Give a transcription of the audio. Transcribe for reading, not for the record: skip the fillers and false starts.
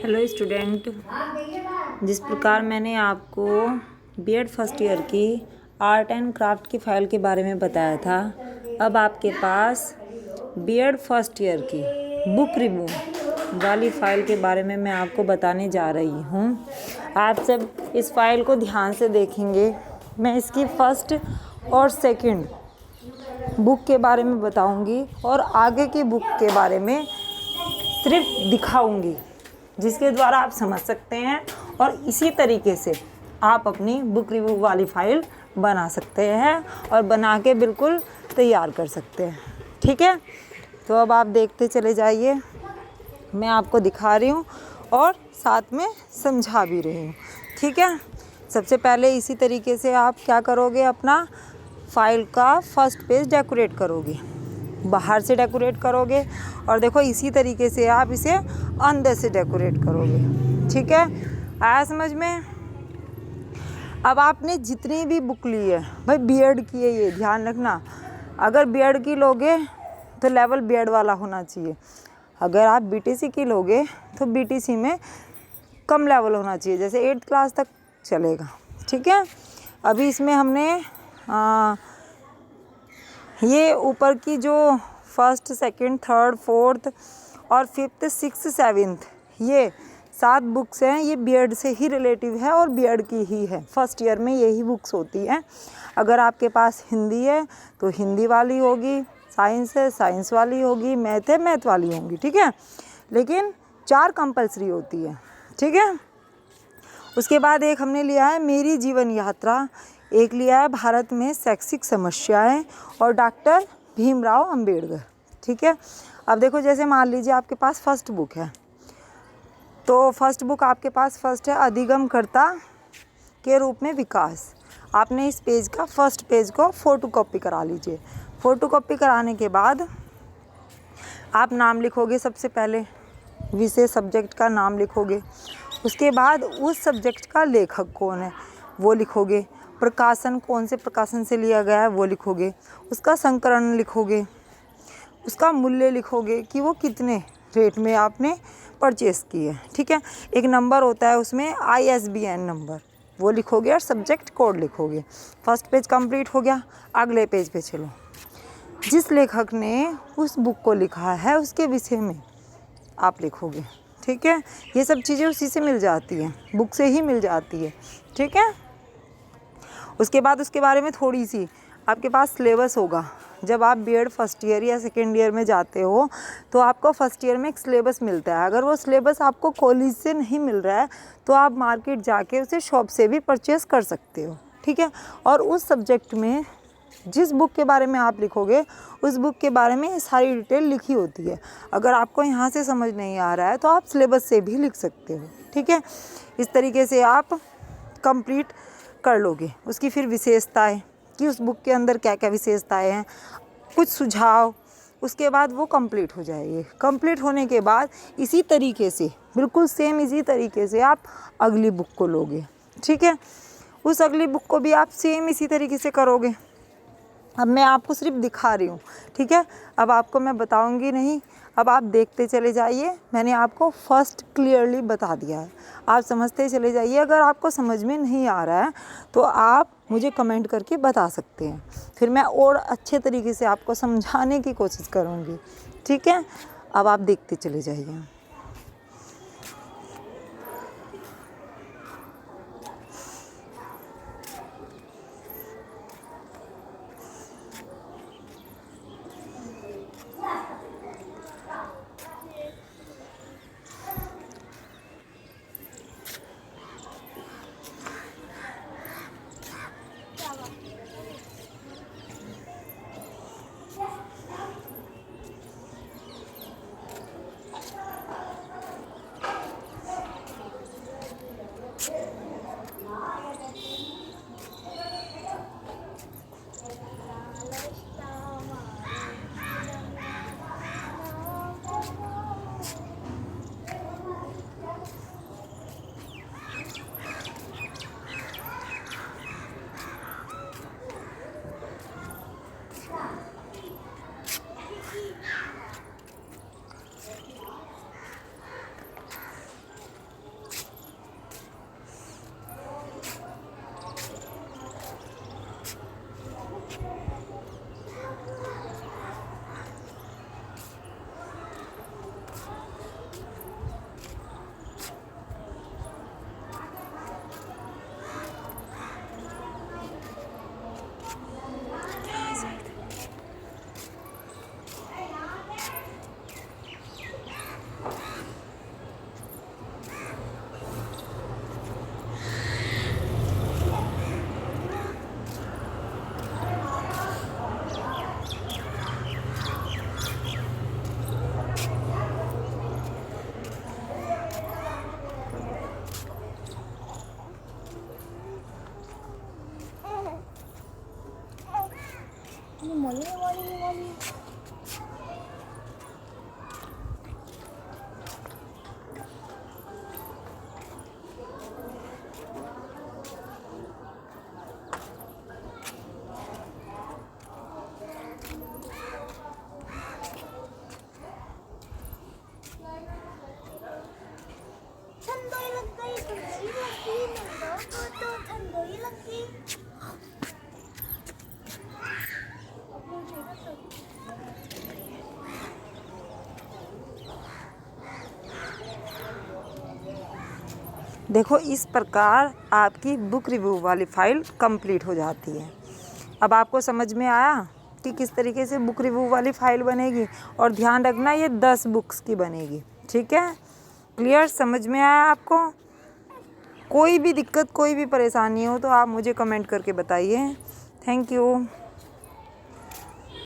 Hello student, जिस प्रकार मैंने आपको बीएड फर्स्ट ईयर की आर्ट एंड क्राफ्ट की फ़ाइल के बारे में बताया था, अब आपके पास बीएड फर्स्ट ईयर की बुक रिव्यू वाली फ़ाइल के बारे में मैं आपको बताने जा रही हूँ। आप सब इस फाइल को ध्यान से देखेंगे। मैं इसकी फर्स्ट और सेकंड बुक के बारे में बताऊँगी और आगे की बुक के बारे में सिर्फ दिखाऊंगी, जिसके द्वारा आप समझ सकते हैं और इसी तरीके से आप अपनी बुक रिव्यू वाली फ़ाइल बना सकते हैं और बना के बिल्कुल तैयार कर सकते हैं। ठीक है, तो अब आप देखते चले जाइए। मैं आपको दिखा रही हूँ और साथ में समझा भी रही हूँ। ठीक है, सबसे पहले इसी तरीके से आप क्या करोगे, अपना फ़ाइल का फर्स्ट पेज डेकोरेट करोगे, बाहर से डेकोरेट करोगे और देखो इसी तरीके से आप इसे अंदर से डेकोरेट करोगे। ठीक है, आया समझ में। अब आपने जितनी भी बुक ली है, भाई बीएड की है, ये ध्यान रखना, अगर बीएड की लोगे तो लेवल बीएड वाला होना चाहिए। अगर आप बीटीसी की लोगे तो बीटीसी में कम लेवल होना चाहिए, जैसे 8th क्लास तक चलेगा। ठीक है, अभी इसमें हमने ये ऊपर की जो फर्स्ट, सेकंड, थर्ड, फोर्थ और फिफ्थ, सिक्स्थ, सेवन्थ, ये 7 बुक्स हैं। ये बीएड से ही रिलेटिव है और बीएड की ही है। फर्स्ट ईयर में यही बुक्स होती हैं। अगर आपके पास हिंदी है तो हिंदी वाली होगी, साइंस है साइंस वाली होगी, मैथ है मैथ वाली होंगी। ठीक है, लेकिन 4 कंपलसरी होती है। ठीक है, उसके बाद एक हमने लिया है मेरी जीवन यात्रा, एक लिया है भारत में शैक्षिक समस्याएं और डॉक्टर भीमराव अंबेडकर। ठीक है, अब देखो जैसे मान लीजिए आपके पास फर्स्ट बुक है, तो फर्स्ट बुक आपके पास फर्स्ट है अधिगमकर्ता के रूप में विकास। आपने इस पेज का फर्स्ट पेज को फ़ोटोकॉपी करा लीजिए। फ़ोटोकॉपी कराने के बाद आप नाम लिखोगे, सबसे पहले विषय सब्जेक्ट का नाम लिखोगे, उसके बाद उस सब्जेक्ट का लेखक कौन है वो लिखोगे, प्रकाशन कौन से प्रकाशन से लिया गया है वो लिखोगे, उसका संस्करण लिखोगे, उसका मूल्य लिखोगे कि वो कितने रेट में आपने परचेस की है। ठीक है, एक नंबर होता है उसमें ISBN नंबर, वो लिखोगे और सब्जेक्ट कोड लिखोगे। फर्स्ट पेज कंप्लीट हो गया। अगले पेज पे चलो, जिस लेखक ने उस बुक को लिखा है उसके विषय में आप लिखोगे। ठीक है, ये सब चीज़ें उसी से मिल जाती हैं, बुक से ही मिल जाती है। ठीक है, उसके बाद उसके बारे में थोड़ी सी आपके पास सिलेबस होगा। जब आप बीएड फर्स्ट ईयर या सेकेंड ईयर में जाते हो तो आपको फर्स्ट ईयर में एक सिलेबस मिलता है। अगर वो सिलेबस आपको कॉलेज से नहीं मिल रहा है तो आप मार्केट जाके उसे शॉप से भी परचेस कर सकते हो। ठीक है, और उस सब्जेक्ट में जिस बुक के बारे में आप लिखोगे उस बुक के बारे में सारी डिटेल लिखी होती है। अगर आपको यहाँ से समझ नहीं आ रहा है तो आप सिलेबस से भी लिख सकते हो। ठीक है, इस तरीके से आप कंप्लीट कर लोगे। उसकी फिर विशेषताएं कि उस बुक के अंदर क्या क्या विशेषताएं हैं, कुछ सुझाव, उसके बाद वो कंप्लीट हो जाएगी। कंप्लीट होने के बाद इसी तरीके से, बिल्कुल सेम इसी तरीके से आप अगली बुक को लोगे। ठीक है, उस अगली बुक को भी आप सेम इसी तरीके से करोगे। अब मैं आपको सिर्फ दिखा रही हूँ। ठीक है, अब आपको मैं बताऊँगी नहीं, अब आप देखते चले जाइए। मैंने आपको फर्स्ट क्लियरली बता दिया है, आप समझते चले जाइए। अगर आपको समझ में नहीं आ रहा है तो आप मुझे कमेंट करके बता सकते हैं, फिर मैं और अच्छे तरीके से आपको समझाने की कोशिश करूँगी। ठीक है, अब आप देखते चले जाइए। देखो इस प्रकार आपकी बुक रिव्यू वाली फ़ाइल कंप्लीट हो जाती है। अब आपको समझ में आया कि किस तरीके से बुक रिव्यू वाली फ़ाइल बनेगी, और ध्यान रखना ये 10 बुक्स की बनेगी। ठीक है, क्लियर, समझ में आया आपको? कोई भी दिक्कत, कोई भी परेशानी हो तो आप मुझे कमेंट करके बताइए। Thank you.